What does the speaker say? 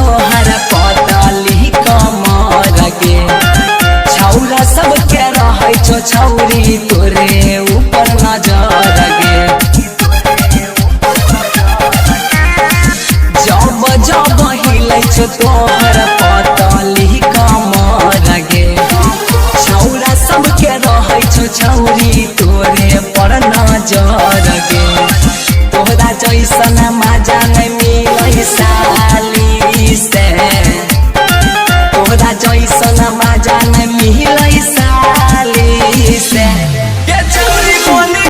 तोहर पतली कमर गे छौरा सब के रहे छो छौरी तोरे ऊपर नजर गे जब जब हिले छो तोहर पतली कमर गे छौरा सब के रहे छो छौरी तोरे पर नजर गे तोहरा जैसन मजा नहीं मिले साली से तोहरा जैसन